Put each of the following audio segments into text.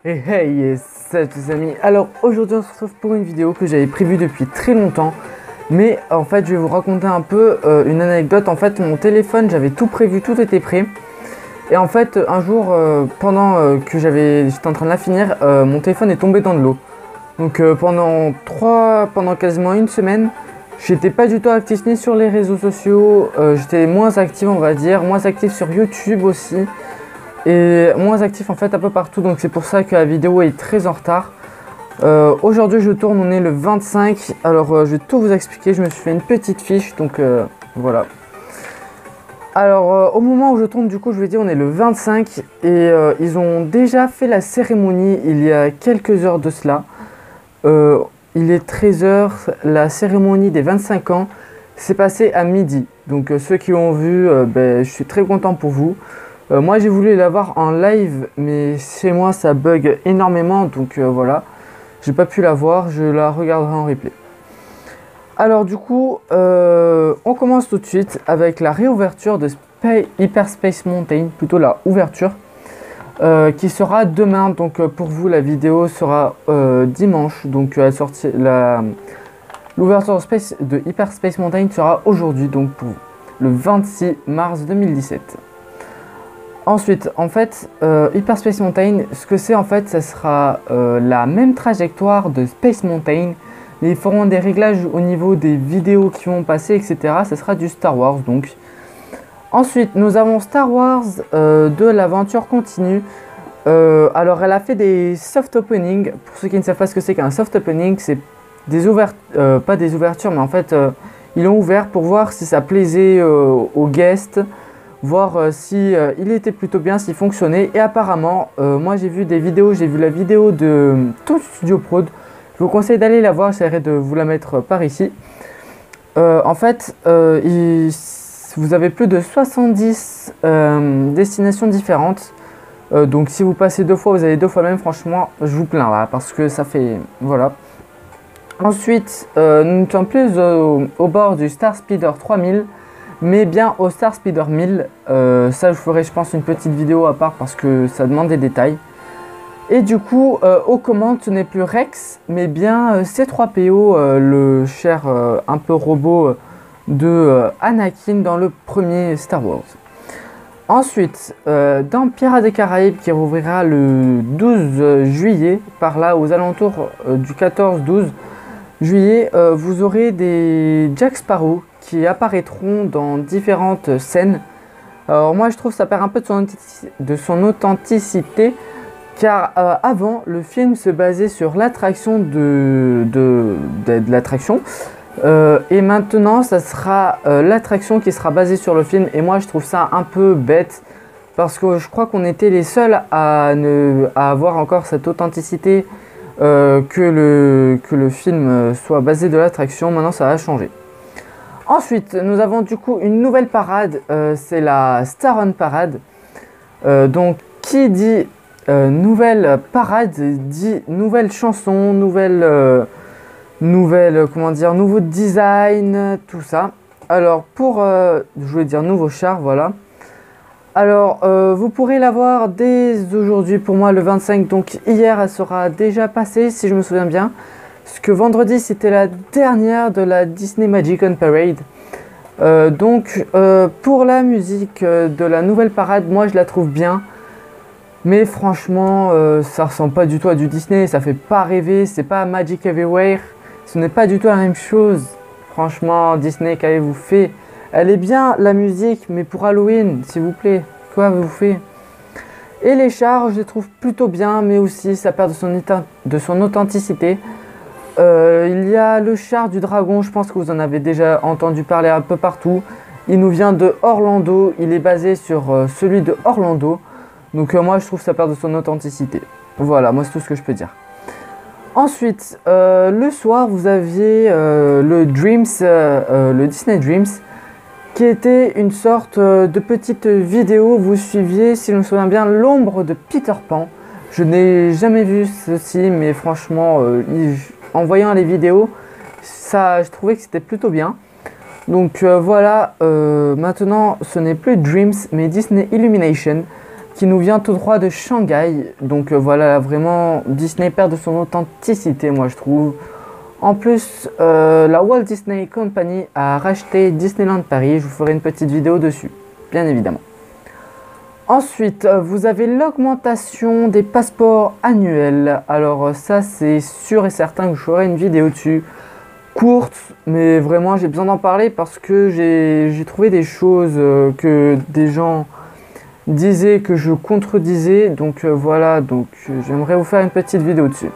Et hey, salut les amis. Alors aujourd'hui on se retrouve pour une vidéo que j'avais prévue depuis très longtemps. Mais en fait je vais vous raconter un peu une anecdote. En fait mon téléphone, j'avais tout prévu, tout était prêt. Et en fait un jour pendant que j'étais en train de la finir, mon téléphone est tombé dans de l'eau. Donc pendant quasiment une semaine, j'étais pas du tout actif ni sur les réseaux sociaux. J'étais moins actif, on va dire, moins actif sur YouTube aussi. Et moins actif en fait un peu partout, donc c'est pour ça que la vidéo est très en retard. Aujourd'hui je tourne, on est le 25. Alors je vais tout vous expliquer, je me suis fait une petite fiche, donc voilà. Alors au moment où je tourne, du coup je vais dire on est le 25 et ils ont déjà fait la cérémonie il y a quelques heures de cela. Il est 13 h, la cérémonie des 25 ans s'est passée à midi. Donc ceux qui l'ont vu, je suis très content pour vous. Moi j'ai voulu la voir en live, mais chez moi ça bug énormément, donc voilà, j'ai pas pu la voir, je la regarderai en replay. Alors du coup, on commence tout de suite avec la réouverture de Hyperspace Mountain, plutôt la ouverture, qui sera demain. Donc pour vous la vidéo sera dimanche, donc l'ouverture de Hyperspace Mountain sera aujourd'hui, donc pour vous, le 26 mars 2017. Ensuite, en fait, Hyperspace Mountain, ce que c'est en fait, ça sera la même trajectoire de Space Mountain, mais ils feront des réglages au niveau des vidéos qui vont passer, etc. Ça sera du Star Wars, donc. Ensuite, nous avons Star Wars de l'aventure continue. Alors, elle a fait des soft openings. Pour ceux qui ne savent pas ce que c'est qu'un soft opening, c'est des ouvertures, pas des ouvertures, mais en fait, ils l'ont ouvert pour voir si ça plaisait aux guests. Voir si il était plutôt bien, s'il fonctionnait. Et apparemment, moi j'ai vu des vidéos, j'ai vu la vidéo de Toon Studio Prod. Je vous conseille d'aller la voir, j'essaierai de vous la mettre par ici. En fait, vous avez plus de 70 destinations différentes. Donc si vous passez deux fois, vous avez deux fois même, franchement, je vous plains là, parce que ça fait... Voilà. Ensuite, nous sommes plus au bord du Star Speeder 3000. Mais bien au Star Speeder 1000, ça je ferai je pense une petite vidéo à part parce que ça demande des détails. Et du coup aux commandes ce n'est plus Rex mais bien C3PO, le cher un peu robot de Anakin dans le premier Star Wars. Ensuite dans Pirates des Caraïbes qui rouvrira le 12 juillet, par là aux alentours du 14-12 juillet, vous aurez des Jack Sparrow qui apparaîtront dans différentes scènes. Alors moi je trouve que ça perd un peu de son authenticité, car avant le film se basait sur l'attraction de l'attraction, et maintenant ça sera l'attraction qui sera basée sur le film, et moi je trouve ça un peu bête parce que je crois qu'on était les seuls à avoir encore cette authenticité, que le film soit basé de l'attraction. Maintenant ça a changé. Ensuite, nous avons du coup une nouvelle parade, c'est la Star Run Parade. Donc, qui dit nouvelle parade, dit nouvelle chanson, comment dire, nouveau design, tout ça. Alors, je voulais dire nouveau char, voilà. Alors, vous pourrez la voir dès aujourd'hui, pour moi le 25, donc hier elle sera déjà passée, si je me souviens bien. Parce que vendredi c'était la dernière de la Disney Magic on Parade. Pour la musique de la nouvelle parade, moi je la trouve bien. Mais franchement ça ressemble pas du tout à du Disney, ça fait pas rêver, c'est pas Magic Everywhere. Ce n'est pas du tout la même chose. Franchement Disney, qu'avez-vous fait? Elle est bien la musique, mais pour Halloween s'il vous plaît, quoi avez-vous fait? Et les chars je les trouve plutôt bien, mais aussi ça perd de son authenticité. Il y a le char du dragon, je pense que vous en avez déjà entendu parler un peu partout. Il nous vient de Orlando, il est basé sur celui de Orlando. Donc moi je trouve que ça perd de son authenticité. Voilà, moi c'est tout ce que je peux dire. Ensuite, le soir vous aviez le Disney Dreams, qui était une sorte de petite vidéo. Vous suiviez, si je me souviens bien, l'ombre de Peter Pan. Je n'ai jamais vu ceci, mais franchement... en voyant les vidéos, je trouvais que c'était plutôt bien. Donc voilà, maintenant ce n'est plus Dreams mais Disney Illumination. qui nous vient tout droit de Shanghai. Donc voilà, vraiment Disney perd de son authenticité, moi je trouve. En plus, la Walt Disney Company a racheté Disneyland Paris. Je vous ferai une petite vidéo dessus, bien évidemment. Ensuite, vous avez l'augmentation des passeports annuels. Alors ça, c'est sûr et certain que je ferai une vidéo dessus. Courte, mais vraiment j'ai besoin d'en parler parce que j'ai trouvé des choses que des gens disaient que je contredisais. Donc voilà, donc j'aimerais vous faire une petite vidéo dessus.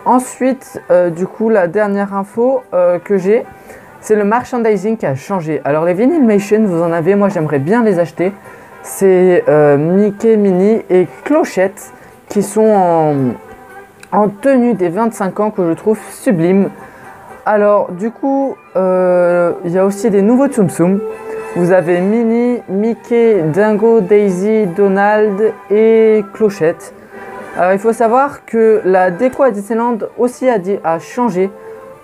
Ensuite, du coup, la dernière info que j'ai, c'est le merchandising qui a changé. Alors les Vinylmation, vous en avez, moi j'aimerais bien les acheter. C'est Mickey, Minnie et Clochette qui sont en tenue des 25 ans que je trouve sublime. Alors du coup, il y a aussi des nouveaux Tsum Tsum. Vous avez Minnie, Mickey, Dingo, Daisy, Donald et Clochette. Il faut savoir que la déco à Disneyland aussi a changé.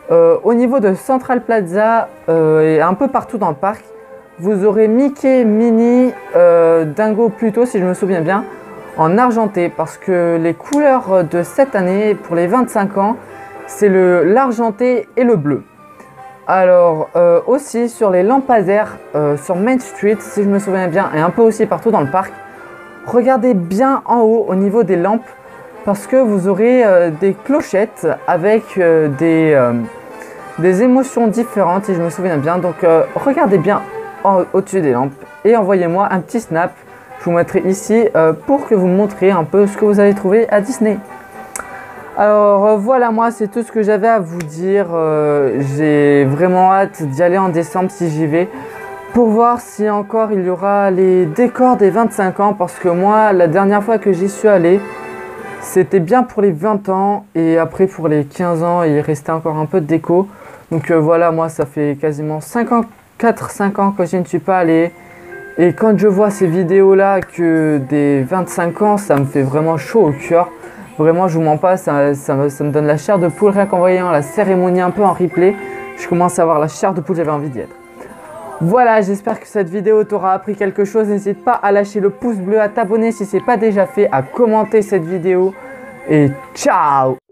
Au niveau de Central Plaza et un peu partout dans le parc, vous aurez Mickey, Minnie, Dingo plutôt si je me souviens bien, en argenté. Parce que les couleurs de cette année pour les 25 ans, c'est l'argenté et le bleu. Alors aussi sur les lampadaires sur Main Street, si je me souviens bien, et un peu aussi partout dans le parc, regardez bien en haut au niveau des lampes. Parce que vous aurez des clochettes avec des émotions différentes, si je me souviens bien. Donc regardez bien au-dessus des lampes et envoyez-moi un petit snap. Je vous mettrai ici pour que vous me montriez un peu ce que vous avez trouvé à Disney. Alors voilà, moi c'est tout ce que j'avais à vous dire. J'ai vraiment hâte d'y aller en décembre si j'y vais. Pour voir si encore il y aura les décors des 25 ans. Parce que moi, la dernière fois que j'y suis allé, c'était bien pour les 20 ans et après pour les 15 ans, il restait encore un peu de déco. Donc voilà, moi ça fait quasiment 4-5 ans que je ne suis pas allé. Et quand je vois ces vidéos là que des 25 ans, ça me fait vraiment chaud au cœur. Vraiment, je vous mens pas, ça me donne la chair de poule. Rien qu'en voyant la cérémonie un peu en replay, je commence à avoir la chair de poule, j'avais envie d'y être. Voilà, j'espère que cette vidéo t'aura appris quelque chose. N'hésite pas à lâcher le pouce bleu, à t'abonner si ce n'est pas déjà fait, à commenter cette vidéo. Et ciao!